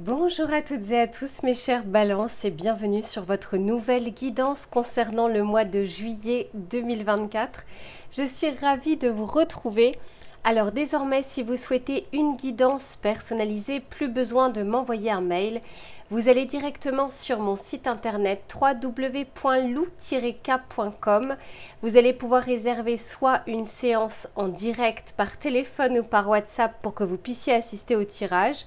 Bonjour à toutes et à tous mes chères balances et bienvenue sur votre nouvelle guidance concernant le mois de juillet 2024. Je suis ravie de vous retrouver. Alors désormais, si vous souhaitez une guidance personnalisée, plus besoin de m'envoyer un mail. Vous allez directement sur mon site internet www.lou-k.com. Vous allez pouvoir réserver soit une séance en direct par téléphone ou par WhatsApp pour que vous puissiez assister au tirage,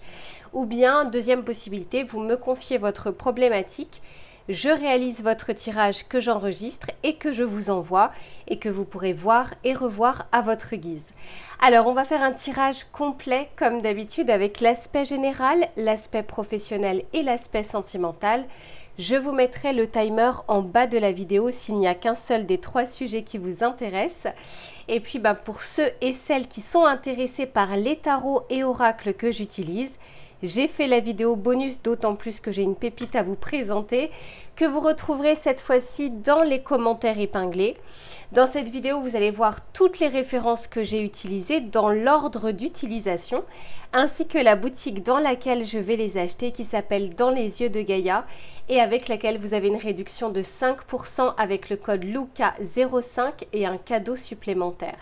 ou bien, deuxième possibilité, vous me confiez votre problématique, je réalise votre tirage que j'enregistre et que je vous envoie et que vous pourrez voir et revoir à votre guise. Alors, on va faire un tirage complet comme d'habitude avec l'aspect général, l'aspect professionnel et l'aspect sentimental. Je vous mettrai le timer en bas de la vidéo s'il n'y a qu'un seul des trois sujets qui vous intéressent. Et puis, pour ceux et celles qui sont intéressés par les tarots et oracles que j'utilise, j'ai fait la vidéo bonus, d'autant plus que j'ai une pépite à vous présenter, que vous retrouverez cette fois-ci dans les commentaires épinglés. Dans cette vidéo, vous allez voir toutes les références que j'ai utilisées dans l'ordre d'utilisation, ainsi que la boutique dans laquelle je vais les acheter, qui s'appelle Dans les yeux de Gaïa, et avec laquelle vous avez une réduction de 5% avec le code LUCA05 et un cadeau supplémentaire.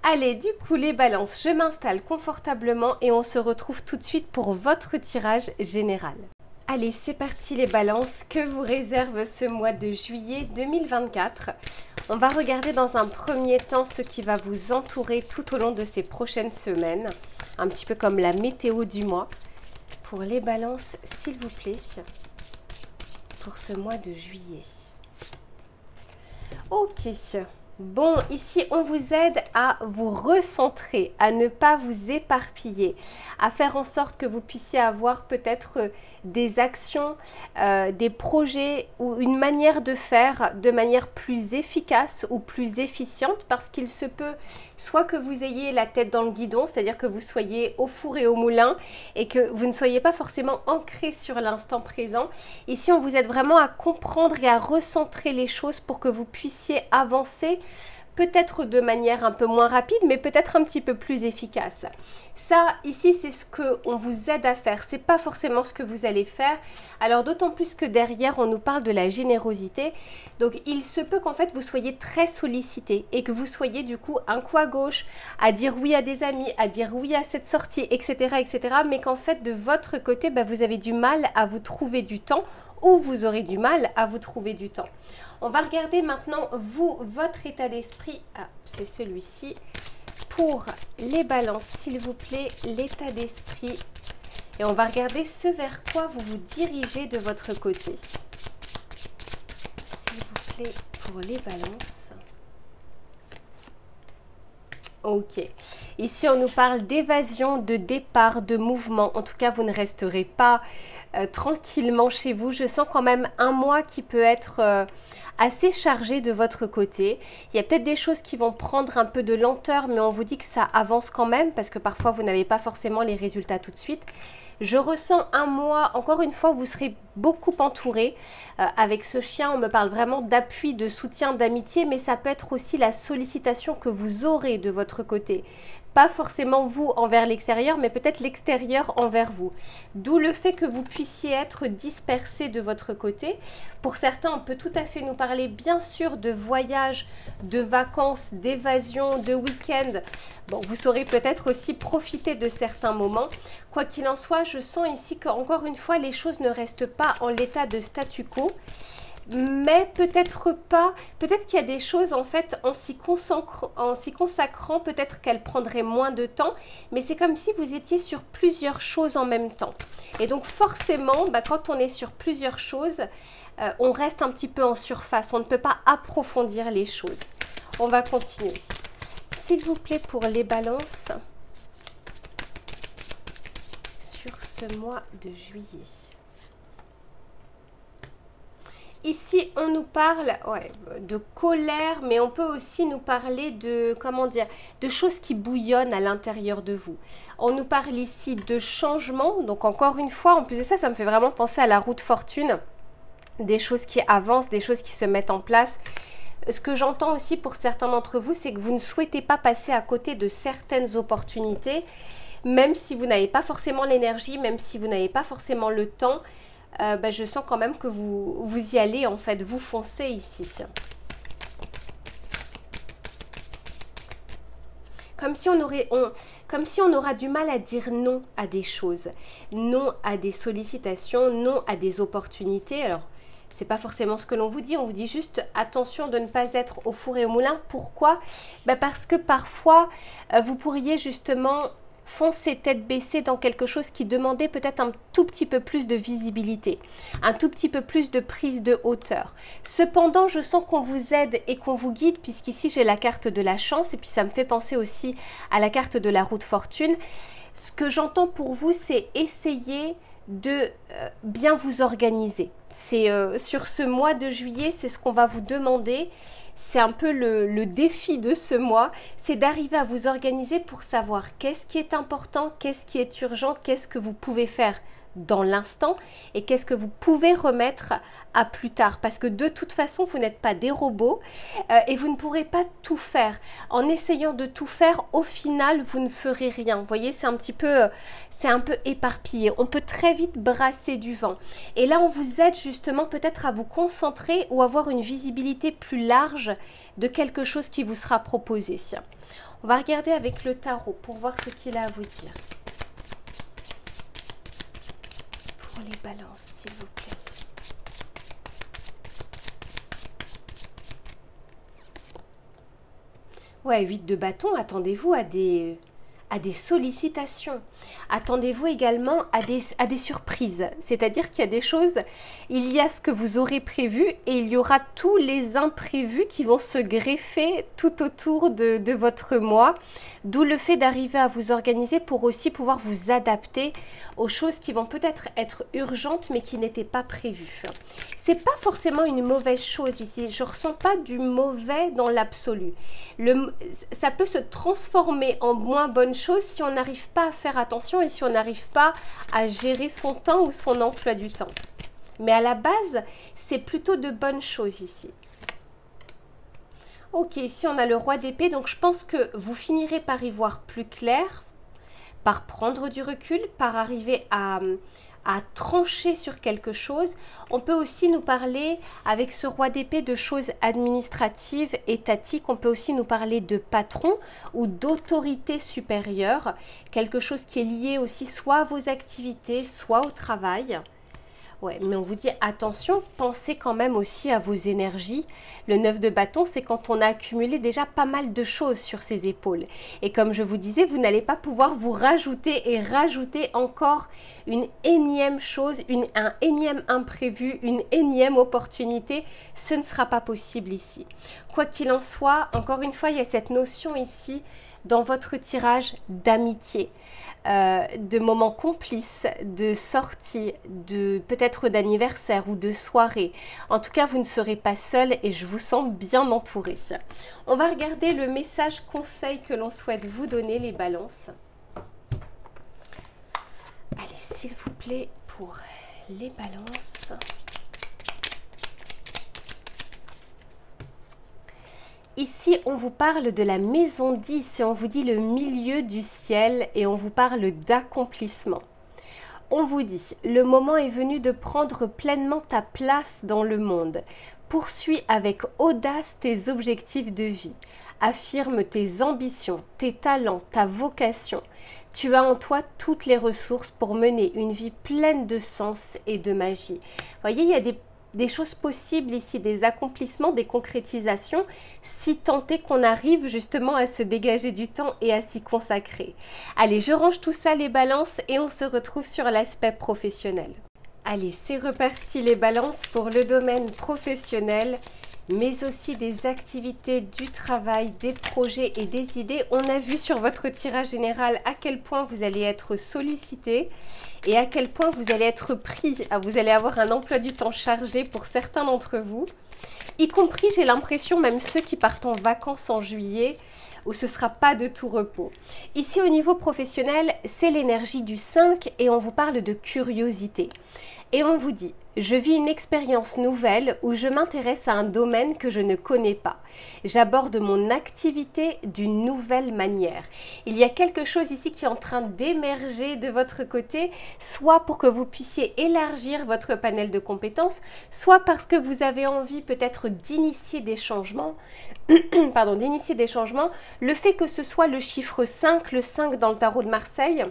Allez, du coup les balances, je m'installe confortablement et on se retrouve tout de suite pour votre tirage général. Allez, c'est parti les balances, que vous réserve ce mois de juillet 2024. On va regarder dans un premier temps ce qui va vous entourer tout au long de ces prochaines semaines, un petit peu comme la météo du mois. Pour les balances, s'il vous plaît, pour ce mois de juillet. Ok. Bon, ici, on vous aide à vous recentrer, à ne pas vous éparpiller, à faire en sorte que vous puissiez avoir peut-être des actions, des projets ou une manière de faire de manière plus efficace ou plus efficiente, parce qu'il se peut soit que vous ayez la tête dans le guidon, c'est-à-dire que vous soyez au four et au moulin et que vous ne soyez pas forcément ancré sur l'instant présent. Ici, on vous aide vraiment à comprendre et à recentrer les choses pour que vous puissiez avancer peut-être de manière un peu moins rapide, mais peut-être un petit peu plus efficace. Ça, ici, c'est ce qu'on vous aide à faire. C'est pas forcément ce que vous allez faire. Alors, d'autant plus que derrière, on nous parle de la générosité. Donc, il se peut qu'en fait, vous soyez très sollicité et que vous soyez du coup un coup à gauche, à dire oui à des amis, à dire oui à cette sortie, etc., etc. Mais qu'en fait, de votre côté, vous avez du mal à vous trouver du temps ou vous aurez du mal à vous trouver du temps. On va regarder maintenant, vous, votre état d'esprit. Ah, c'est celui-ci. Pour les balances, s'il vous plaît, l'état d'esprit. Et on va regarder ce vers quoi vous vous dirigez de votre côté. S'il vous plaît, pour les balances. Ok. Ici, on nous parle d'évasion, de départ, de mouvement. En tout cas, vous ne resterez pas tranquillement chez vous. Je sens quand même un mois qui peut être assez chargé de votre côté. Il y a peut-être des choses qui vont prendre un peu de lenteur, mais on vous dit que ça avance quand même parce que parfois vous n'avez pas forcément les résultats tout de suite. Je ressens un mois, encore une fois, vous serez beaucoup entouré. Avec ce chien, on me parle vraiment d'appui, de soutien, d'amitié, mais ça peut être aussi la sollicitation que vous aurez de votre côté. Pas forcément vous envers l'extérieur, mais peut-être l'extérieur envers vous. D'où le fait que vous puissiez être dispersé de votre côté. Pour certains, on peut tout à fait nous parler bien sûr de voyages, de vacances, d'évasion, de week-end. Bon, vous saurez peut-être aussi profiter de certains moments. Quoi qu'il en soit, je sens ici qu'encore une fois, les choses ne restent pas en l'état de statu quo. Mais peut-être pas, peut-être qu'il y a des choses en fait en s'y consacrant, peut-être qu'elles prendraient moins de temps, mais c'est comme si vous étiez sur plusieurs choses en même temps. Et donc forcément, quand on est sur plusieurs choses, on reste un petit peu en surface, on ne peut pas approfondir les choses. On va continuer. S'il vous plaît, pour les balances, sur ce mois de juillet. Ici, on nous parle de colère, mais on peut aussi nous parler de, de choses qui bouillonnent à l'intérieur de vous. On nous parle ici de changement. Donc, encore une fois, en plus de ça, ça me fait vraiment penser à la roue de fortune. Des choses qui avancent, des choses qui se mettent en place. Ce que j'entends aussi pour certains d'entre vous, c'est que vous ne souhaitez pas passer à côté de certaines opportunités. même si vous n'avez pas forcément l'énergie, même si vous n'avez pas forcément le temps, je sens quand même que vous y allez en fait, vous foncez ici. Comme si on aura du mal à dire non à des choses, non à des sollicitations, non à des opportunités. Alors, c'est pas forcément ce que l'on vous dit juste attention de ne pas être au four et au moulin. Pourquoi? Parce que parfois, vous pourriez justement foncer tête baissée dans quelque chose qui demandait peut-être un tout petit peu plus de visibilité, un tout petit peu plus de prise de hauteur. Cependant, je sens qu'on vous aide et qu'on vous guide, puisqu'ici j'ai la carte de la chance et puis ça me fait penser aussi à la carte de la roue de fortune. Ce que j'entends pour vous, c'est essayer de bien vous organiser. C'est sur ce mois de juillet, c'est ce qu'on va vous demander. C'est un peu le défi de ce mois, c'est d'arriver à vous organiser pour savoir qu'est-ce qui est important, qu'est-ce qui est urgent, qu'est-ce que vous pouvez faire dans l'instant et qu'est-ce que vous pouvez remettre à plus tard. Parce que de toute façon, vous n'êtes pas des robots et vous ne pourrez pas tout faire. En essayant de tout faire, au final, vous ne ferez rien. Vous voyez, c'est un peu éparpillé. On peut très vite brasser du vent. Et là, on vous aide justement peut-être à vous concentrer ou avoir une visibilité plus large de quelque chose qui vous sera proposé. On va regarder avec le tarot pour voir ce qu'il a à vous dire. Pour les balances, s'il vous plaît. Ouais, 8 de bâton, attendez-vous à des sollicitations. Attendez-vous également à des surprises. C'est-à-dire qu'il y a des choses, il y a ce que vous aurez prévu et il y aura tous les imprévus qui vont se greffer tout autour de votre mois. D'où le fait d'arriver à vous organiser pour aussi pouvoir vous adapter aux choses qui vont peut-être être urgentes mais qui n'étaient pas prévues. C'est pas forcément une mauvaise chose ici. Je ressens pas du mauvais dans l'absolu. Ça peut se transformer en moins bonne chose si on n'arrive pas à faire attention et si on n'arrive pas à gérer son temps ou son emploi du temps. Mais à la base, c'est plutôt de bonnes choses ici. Ok, ici on a le roi d'épée, donc je pense que vous finirez par y voir plus clair, par prendre du recul, par arriver à trancher sur quelque chose. On peut aussi nous parler, avec ce roi d'épée, de choses administratives, étatiques. On peut aussi nous parler de patron ou d'autorité supérieure, quelque chose qui est lié aussi soit à vos activités, soit au travail. Ouais, mais on vous dit attention, pensez quand même aussi à vos énergies. Le 9 de bâton, c'est quand on a accumulé déjà pas mal de choses sur ses épaules. Et comme je vous disais, vous n'allez pas pouvoir vous rajouter et rajouter encore une énième chose, un énième imprévu, une énième opportunité. Ce ne sera pas possible ici. Quoi qu'il en soit, encore une fois, il y a cette notion ici dans votre tirage d'amitié. De moments complices, de sorties, peut-être d'anniversaire ou de soirée. En tout cas, vous ne serez pas seul et je vous sens bien entouré. On va regarder le message conseil que l'on souhaite vous donner, les balances. Allez, s'il vous plaît, pour les balances. Ici, on vous parle de la maison 10 et on vous dit le milieu du ciel et on vous parle d'accomplissement. On vous dit, le moment est venu de prendre pleinement ta place dans le monde. Poursuis avec audace tes objectifs de vie. Affirme tes ambitions, tes talents, ta vocation. Tu as en toi toutes les ressources pour mener une vie pleine de sens et de magie. Vous voyez, il y a des choses possibles ici, des accomplissements, des concrétisations, si tant est qu'on arrive justement à se dégager du temps et à s'y consacrer. Allez, je range tout ça les balances et on se retrouve sur l'aspect professionnel. Allez, c'est reparti les balances pour le domaine professionnel, mais aussi des activités, du travail, des projets et des idées. On a vu sur votre tirage général à quel point vous allez être sollicité et à quel point vous allez être pris. Vous allez avoir un emploi du temps chargé pour certains d'entre vous, y compris, j'ai l'impression, même ceux qui partent en vacances en juillet, où ce ne sera pas de tout repos. Ici, au niveau professionnel, c'est l'énergie du 5 et on vous parle de curiosité. Et on vous dit, je vis une expérience nouvelle où je m'intéresse à un domaine que je ne connais pas. J'aborde mon activité d'une nouvelle manière. Il y a quelque chose ici qui est en train d'émerger de votre côté, soit pour que vous puissiez élargir votre panel de compétences, soit parce que vous avez envie peut-être d'initier des changements. Pardon, d'initier des changements. Le fait que ce soit le chiffre 5, le 5 dans le tarot de Marseille,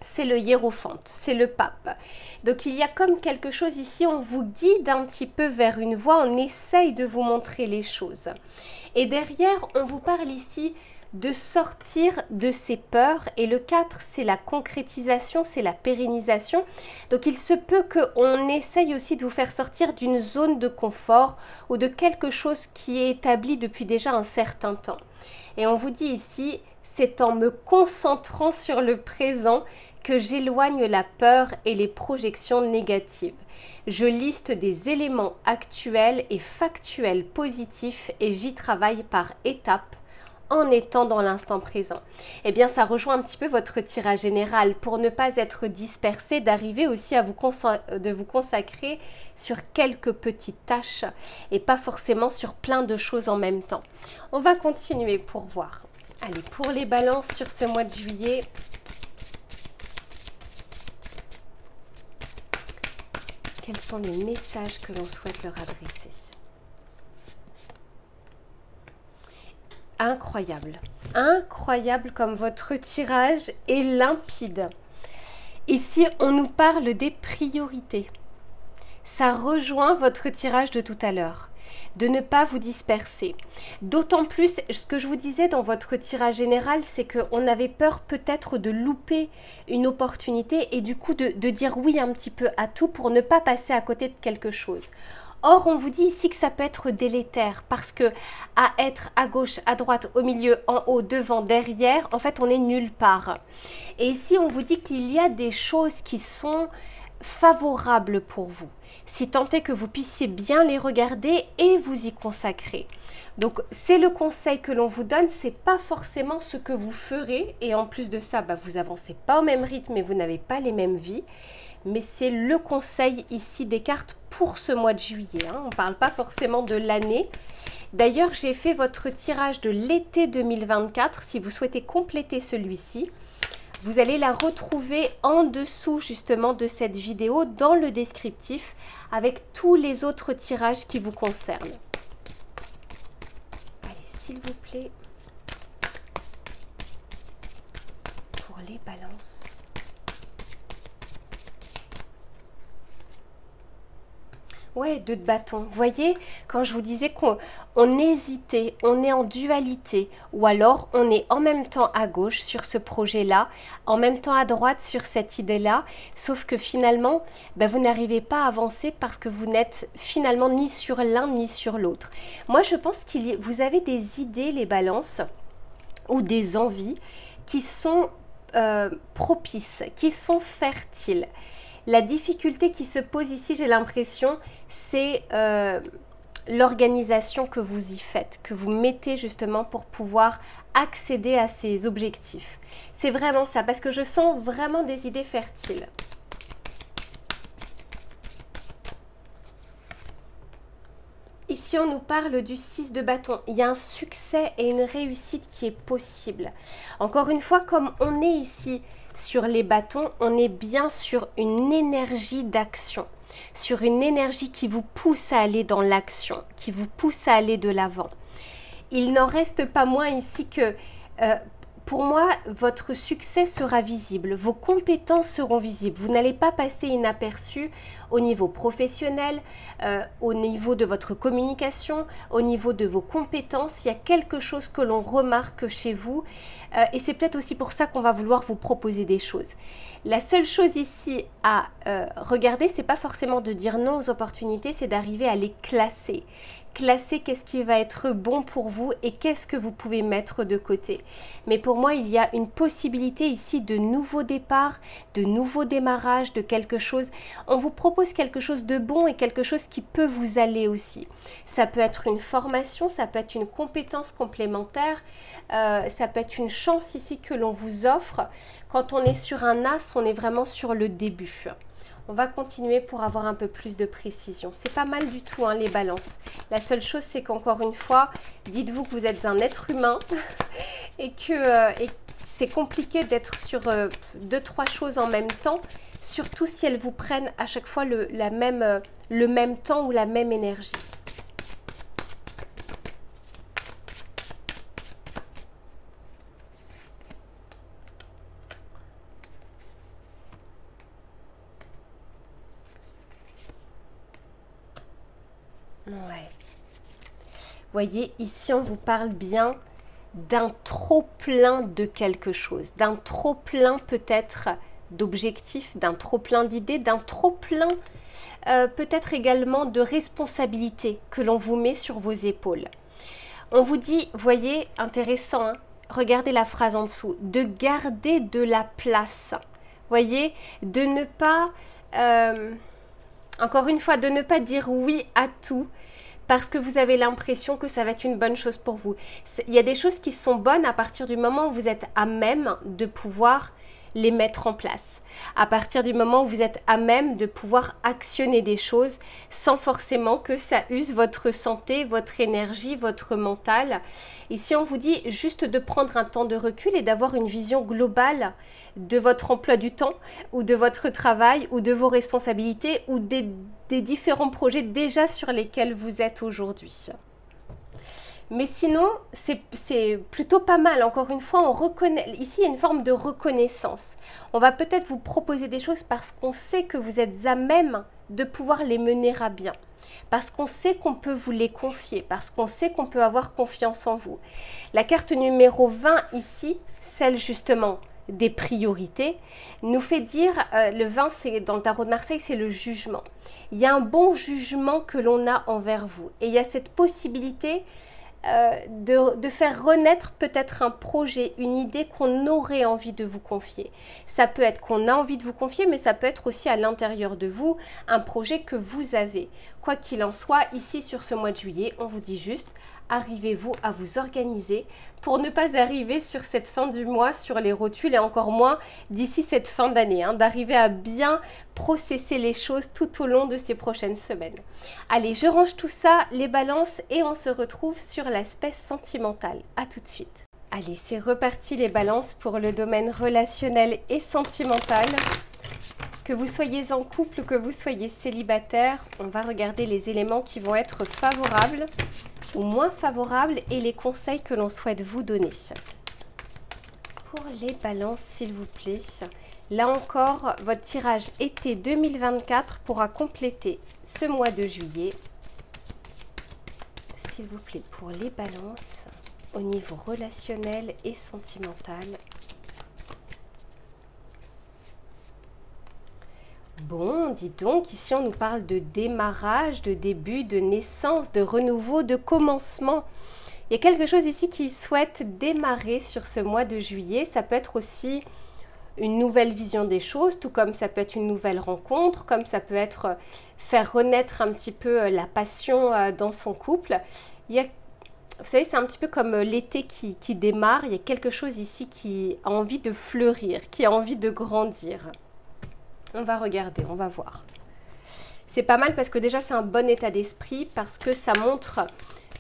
c'est le hiérophante, c'est le pape. Donc il y a comme quelque chose ici, on vous guide un petit peu vers une voie, on essaye de vous montrer les choses. Et derrière, on vous parle ici de sortir de ces peurs. Et le 4, c'est la concrétisation, c'est la pérennisation. Donc il se peut qu'on essaye aussi de vous faire sortir d'une zone de confort ou de quelque chose qui est établi depuis déjà un certain temps. Et on vous dit ici, c'est en me concentrant sur le présent que j'éloigne la peur et les projections négatives. Je liste des éléments actuels et factuels positifs et j'y travaille par étapes en étant dans l'instant présent. Eh bien, ça rejoint un petit peu votre tirage général pour ne pas être dispersé, d'arriver aussi à vous consacrer sur quelques petites tâches et pas forcément sur plein de choses en même temps. On va continuer pour voir. Allez, pour les balances sur ce mois de juillet, quels sont les messages que l'on souhaite leur adresser? Incroyable, incroyable comme votre tirage est limpide. Ici, on nous parle des priorités. Ça rejoint votre tirage de tout à l'heure, de ne pas vous disperser. D'autant plus, ce que je vous disais dans votre tirage général, c'est qu'on avait peur peut-être de louper une opportunité et du coup de dire oui un petit peu à tout pour ne pas passer à côté de quelque chose. Or, on vous dit ici que ça peut être délétère parce que à être à gauche, à droite, au milieu, en haut, devant, derrière, en fait, on est nulle part. Et ici, on vous dit qu'il y a des choses qui sont favorables pour vous, si tant est que vous puissiez bien les regarder et vous y consacrer. Donc, c'est le conseil que l'on vous donne, c'est pas forcément ce que vous ferez. Et en plus de ça, vous avancez pas au même rythme et vous n'avez pas les mêmes vies. Mais c'est le conseil ici des cartes pour ce mois de juillet. On ne parle pas forcément de l'année. D'ailleurs, j'ai fait votre tirage de l'été 2024. Si vous souhaitez compléter celui-ci, vous allez la retrouver en dessous justement de cette vidéo dans le descriptif avec tous les autres tirages qui vous concernent. Allez, s'il vous plaît, pour les balances. Ouais, 2 de bâton. Vous voyez, quand je vous disais qu'on hésitait, on est en dualité, ou alors on est en même temps à gauche sur ce projet-là, en même temps à droite sur cette idée-là, sauf que finalement, vous n'arrivez pas à avancer parce que vous n'êtes finalement ni sur l'un ni sur l'autre. Moi, je pense que vous avez des idées, les balances, ou des envies qui sont propices, qui sont fertiles. La difficulté qui se pose ici, j'ai l'impression, c'est l'organisation que vous y faites, que vous mettez justement pour pouvoir accéder à ces objectifs. C'est vraiment ça, parce que je sens vraiment des idées fertiles. Ici, on nous parle du 6 de bâton. Il y a un succès et une réussite qui est possible. Encore une fois, comme on est ici sur les bâtons, on est bien sur une énergie d'action, sur une énergie qui vous pousse à aller dans l'action, qui vous pousse à aller de l'avant. Il n'en reste pas moins ici que, pour moi, votre succès sera visible, vos compétences seront visibles. Vous n'allez pas passer inaperçu au niveau professionnel, au niveau de votre communication, au niveau de vos compétences. Il y a quelque chose que l'on remarque chez vous et c'est peut-être aussi pour ça qu'on va vouloir vous proposer des choses. La seule chose ici à regarder, c'est pas forcément de dire non aux opportunités, c'est d'arriver à les classer. Classer qu'est-ce qui va être bon pour vous et qu'est-ce que vous pouvez mettre de côté. Mais pour moi, il y a une possibilité ici de nouveaux départs, de nouveaux démarrages, de quelque chose. On vous propose quelque chose de bon et quelque chose qui peut vous aller aussi. Ça peut être une formation, ça peut être une compétence complémentaire, ça peut être une chance ici que l'on vous offre. Quand on est sur un as, on est vraiment sur le début. On va continuer pour avoir un peu plus de précision. C'est pas mal du tout, hein, les balances. La seule chose, c'est qu'encore une fois, dites-vous que vous êtes un être humain et que c'est compliqué d'être sur 2-3 choses en même temps, surtout si elles vous prennent à chaque fois le même temps ou la même énergie. Ouais. Voyez, ici, on vous parle bien d'un trop-plein de quelque chose, d'un trop-plein peut-être d'objectifs, d'un trop-plein d'idées, d'un trop-plein peut-être également de responsabilités que l'on vous met sur vos épaules. On vous dit, voyez, intéressant, hein, regardez la phrase en dessous, de garder de la place. Voyez, de ne pas, encore une fois, de ne pas dire oui à tout, parce que vous avez l'impression que ça va être une bonne chose pour vous. Il y a des choses qui sont bonnes à partir du moment où vous êtes à même de pouvoir les mettre en place. À partir du moment où vous êtes à même de pouvoir actionner des choses sans forcément que ça use votre santé, votre énergie, votre mental. Ici, on vous dit juste de prendre un temps de recul et d'avoir une vision globale de votre emploi du temps ou de votre travail ou de vos responsabilités ou des différents projets déjà sur lesquels vous êtes aujourd'hui. Mais sinon, c'est plutôt pas mal. Encore une fois, on reconnaît. Ici, il y a une forme de reconnaissance. On va peut-être vous proposer des choses parce qu'on sait que vous êtes à même de pouvoir les mener à bien. Parce qu'on sait qu'on peut vous les confier. Parce qu'on sait qu'on peut avoir confiance en vous. La carte numéro 20 ici, celle justement des priorités, nous fait dire, le 20, c'est dans le tarot de Marseille, c'est le jugement. Il y a un bon jugement que l'on a envers vous. Et il y a cette possibilité de faire renaître peut-être un projet, une idée qu'on aurait envie de vous confier. Ça peut être qu'on a envie de vous confier, mais ça peut être aussi à l'intérieur de vous, un projet que vous avez. Quoi qu'il en soit, ici sur ce mois de juillet, on vous dit juste, arrivez-vous à vous organiser pour ne pas arriver sur cette fin du mois sur les rotules et encore moins d'ici cette fin d'année, hein, d'arriver à bien processer les choses tout au long de ces prochaines semaines. Allez, je range tout ça, les balances, et on se retrouve sur l'aspect sentimental. À tout de suite. Allez, c'est reparti les balances pour le domaine relationnel et sentimental. Que vous soyez en couple ou que vous soyez célibataire, on va regarder les éléments qui vont être favorables ou moins favorables et les conseils que l'on souhaite vous donner. Pour les balances, s'il vous plaît, là encore, votre tirage été 2024 pourra compléter ce mois de juillet. S'il vous plaît, pour les balances, au niveau relationnel et sentimental. Bon, dis donc, ici on nous parle de démarrage, de début, de naissance, de renouveau, de commencement. Il y a quelque chose ici qui souhaite démarrer sur ce mois de juillet. Ça peut être aussi une nouvelle vision des choses, tout comme ça peut être une nouvelle rencontre, comme ça peut être faire renaître un petit peu la passion dans son couple. Il y a, vous savez, c'est un petit peu comme l'été qui démarre. Il y a quelque chose ici qui a envie de fleurir, qui a envie de grandir. On va regarder, on va voir. C'est pas mal parce que déjà c'est un bon état d'esprit, parce que ça montre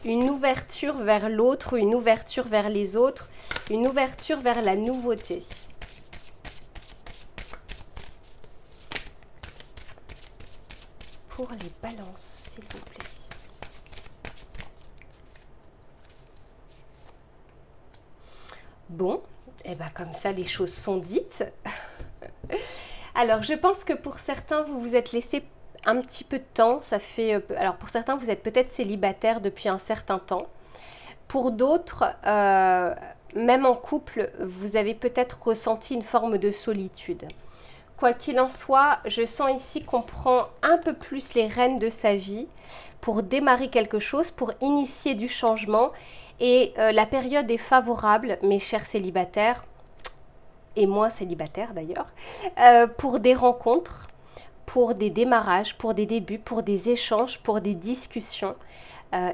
une ouverture vers l'autre, une ouverture vers les autres, une ouverture vers la nouveauté. Pour les balances, s'il vous plaît. Bon, et bien comme ça les choses sont dites. Alors, je pense que pour certains, vous vous êtes laissé un petit peu de temps. Ça fait, alors, pour certains, vous êtes peut-être célibataire depuis un certain temps. Pour d'autres, même en couple, vous avez peut-être ressenti une forme de solitude. Quoi qu'il en soit, je sens ici qu'on prend un peu plus les rênes de sa vie pour démarrer quelque chose, pour initier du changement. Et la période est favorable, mes chers célibataires, et moins célibataire d'ailleurs, pour des rencontres, pour des démarrages, pour des débuts, pour des échanges, pour des discussions.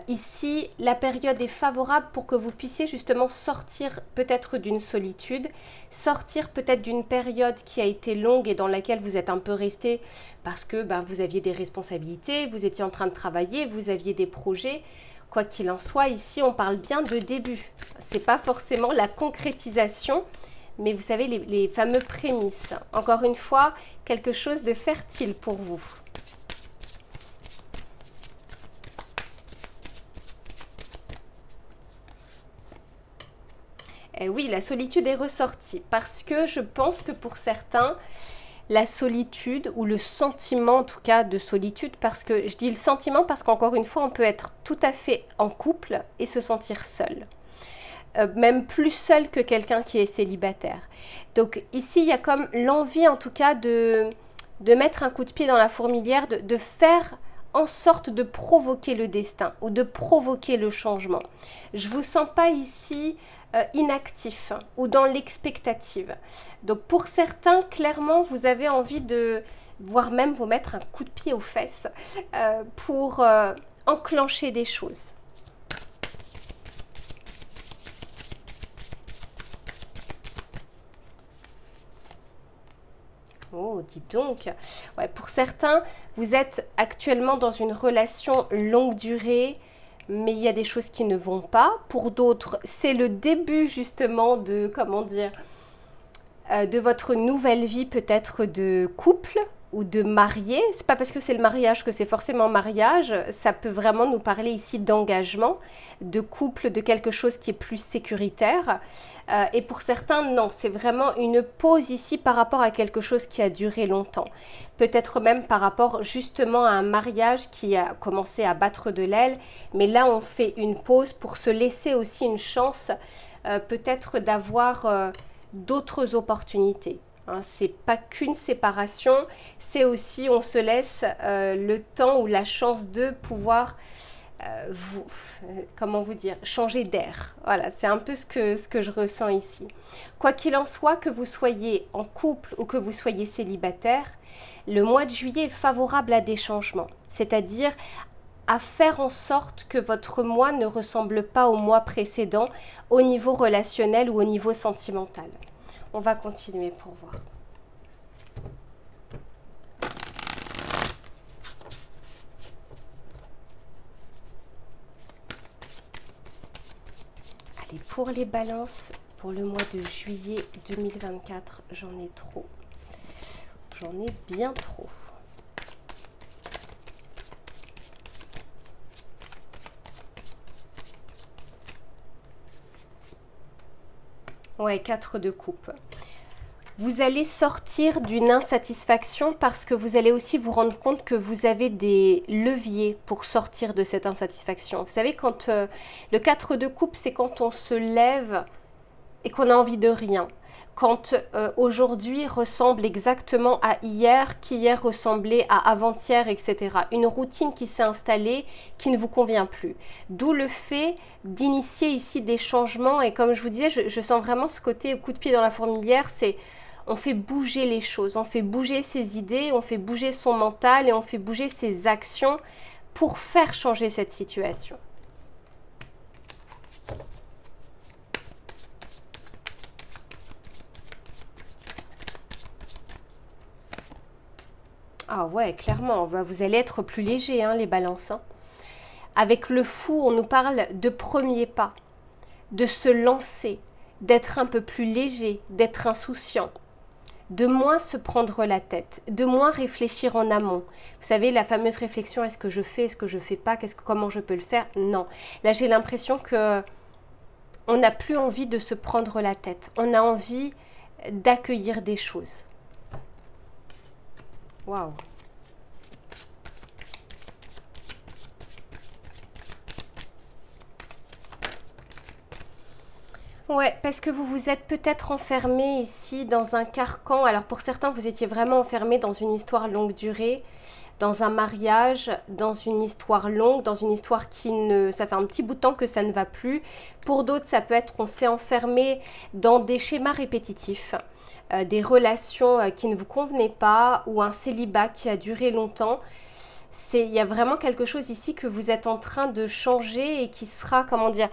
Ici, la période est favorable pour que vous puissiez justement sortir peut-être d'une solitude, sortir peut-être d'une période qui a été longue et dans laquelle vous êtes un peu resté parce que vous aviez des responsabilités, vous étiez en train de travailler, vous aviez des projets. Quoi qu'il en soit, ici, on parle bien de début. Ce n'est pas forcément la concrétisation, mais vous savez, les fameux prémices. Encore une fois, quelque chose de fertile pour vous. Et oui, la solitude est ressortie parce que je pense que pour certains, la solitude ou le sentiment en tout cas de solitude, parce que je dis le sentiment parce qu'encore une fois, on peut être tout à fait en couple et se sentir seul. Même plus seul que quelqu'un qui est célibataire. Donc ici, il y a comme l'envie en tout cas de mettre un coup de pied dans la fourmilière, de faire en sorte de provoquer le destin ou de provoquer le changement. Je ne vous sens pas ici inactif ou dans l'expectative. Donc pour certains, clairement, vous avez envie de, voire même vous mettre un coup de pied aux fesses pour enclencher des choses. Oh, dis donc. Ouais, pour certains, vous êtes actuellement dans une relation longue durée, mais il y a des choses qui ne vont pas. Pour d'autres, c'est le début justement de, comment dire, de votre nouvelle vie peut-être de couple ou de marié. C'est pas parce que c'est le mariage que c'est forcément mariage. Ça peut vraiment nous parler ici d'engagement, de couple, de quelque chose qui est plus sécuritaire. Et pour certains, non, c'est vraiment une pause ici par rapport à quelque chose qui a duré longtemps. Peut-être même par rapport justement à un mariage qui a commencé à battre de l'aile. Mais là, on fait une pause pour se laisser aussi une chance peut-être d'avoir d'autres opportunités. Hein, c'est pas qu'une séparation, c'est aussi on se laisse le temps ou la chance de pouvoir comment vous dire, changer d'air. Voilà, c'est un peu ce que je ressens ici. Quoi qu'il en soit, que vous soyez en couple ou que vous soyez célibataire, le mois de juillet est favorable à des changements, c'est-à-dire à faire en sorte que votre mois ne ressemble pas au mois précédent au niveau relationnel ou au niveau sentimental. On va continuer pour voir. Allez, pour les balances, pour le mois de juillet 2024, j'en ai trop. J'en ai bien trop. Ouais, 4 de coupe. Vous allez sortir d'une insatisfaction parce que vous allez aussi vous rendre compte que vous avez des leviers pour sortir de cette insatisfaction. Vous savez, quand le 4 de coupe, c'est quand on se lève et qu'on a envie de rien. Quand aujourd'hui ressemble exactement à hier, qu'hier ressemblait à avant-hier, etc. Une routine qui s'est installée, qui ne vous convient plus. D'où le fait d'initier ici des changements. Et comme je vous disais, je sens vraiment ce côté coup de pied dans la fourmilière, c'est on fait bouger les choses, on fait bouger ses idées, on fait bouger son mental et on fait bouger ses actions pour faire changer cette situation. Ah ouais, clairement, vous allez être plus léger, hein, les balances. Hein. Avec le fou, on nous parle de premiers pas, de se lancer, d'être un peu plus léger, d'être insouciant, de moins se prendre la tête, de moins réfléchir en amont. Vous savez, la fameuse réflexion, est-ce que je fais, est-ce que je fais pas, comment je peux le faire? Non. Là, j'ai l'impression que on n'a plus envie de se prendre la tête. On a envie d'accueillir des choses. Waouh! Ouais, parce que vous vous êtes peut-être enfermé ici dans un carcan. Alors pour certains, vous étiez vraiment enfermé dans une histoire longue durée, dans un mariage, dans une histoire longue, dans une histoire qui ne... Ça fait un petit bout de temps que ça ne va plus. Pour d'autres, ça peut être qu'on s'est enfermé dans des schémas répétitifs, des relations qui ne vous convenaient pas ou un célibat qui a duré longtemps. il y a vraiment quelque chose ici que vous êtes en train de changer et qui sera, comment dire,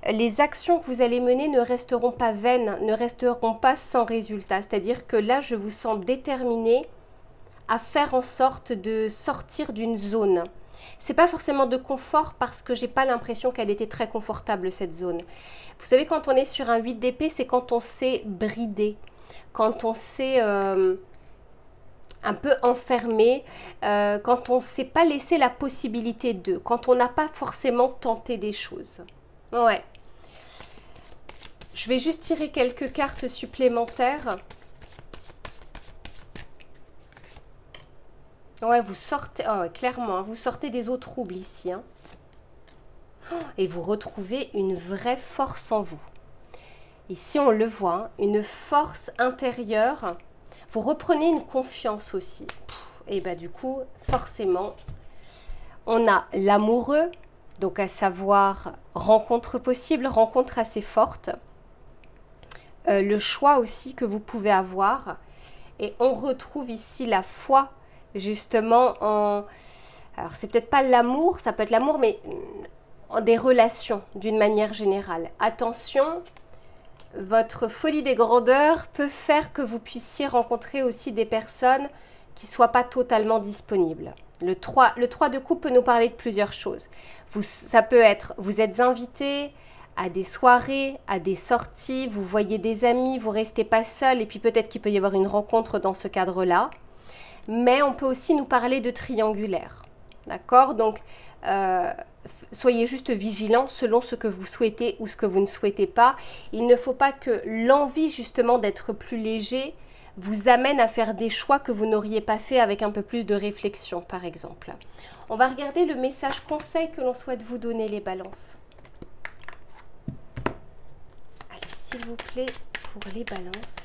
les actions que vous allez mener ne resteront pas vaines, ne resteront pas sans résultat. C'est-à-dire que là, je vous sens déterminé à faire en sorte de sortir d'une zone. C'est pas forcément de confort parce que j'ai pas l'impression qu'elle était très confortable cette zone. Vous savez, quand on est sur un 8 d'épée, c'est quand on s'est bridé, quand on s'est un peu enfermé, quand on ne s'est pas laissé la possibilité de, quand on n'a pas forcément tenté des choses. Ouais. Je vais juste tirer quelques cartes supplémentaires. Ouais, vous sortez, oh, clairement, hein, vous sortez des eaux troubles ici. Hein. Et vous retrouvez une vraie force en vous. Ici, on le voit, hein, une force intérieure. Vous reprenez une confiance aussi. Et bah du coup, forcément, on a l'amoureux, donc à savoir rencontre possible, rencontre assez forte. Le choix aussi que vous pouvez avoir. Et on retrouve ici la foi, justement, en... Alors, c'est peut-être pas l'amour, ça peut être l'amour, mais en des relations, d'une manière générale. Attention, votre folie des grandeurs peut faire que vous puissiez rencontrer aussi des personnes qui ne soient pas totalement disponibles. Le 3 de coupe peut nous parler de plusieurs choses. Ça peut être, vous êtes invité à des soirées, à des sorties, vous voyez des amis, vous ne restez pas seul et puis peut-être qu'il peut y avoir une rencontre dans ce cadre-là. Mais on peut aussi nous parler de triangulaire. D'accord? Donc, soyez juste vigilants selon ce que vous souhaitez ou ce que vous ne souhaitez pas. Il ne faut pas que l'envie justement d'être plus léger vous amène à faire des choix que vous n'auriez pas fait avec un peu plus de réflexion, par exemple. On va regarder le message conseil que l'on souhaite vous donner, les balances. Allez, s'il vous plaît, pour les balances.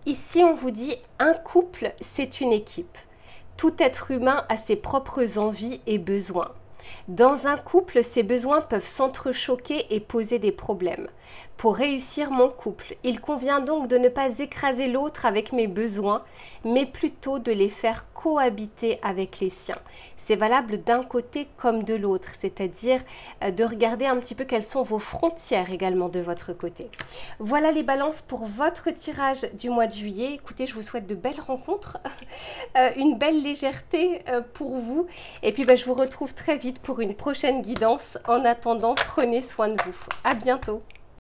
Ici, on vous dit, un couple, c'est une équipe. Tout être humain a ses propres envies et besoins. Dans un couple, ces besoins peuvent s'entrechoquer et poser des problèmes. Pour réussir mon couple, il convient donc de ne pas écraser l'autre avec mes besoins, mais plutôt de les faire cohabiter avec les siens. C'est valable d'un côté comme de l'autre, c'est-à-dire de regarder un petit peu quelles sont vos frontières également de votre côté. Voilà les balances pour votre tirage du mois de juillet. Écoutez, je vous souhaite de belles rencontres, une belle légèreté pour vous. Et puis je vous retrouve très vite pour une prochaine guidance. En attendant, prenez soin de vous. À bientôt.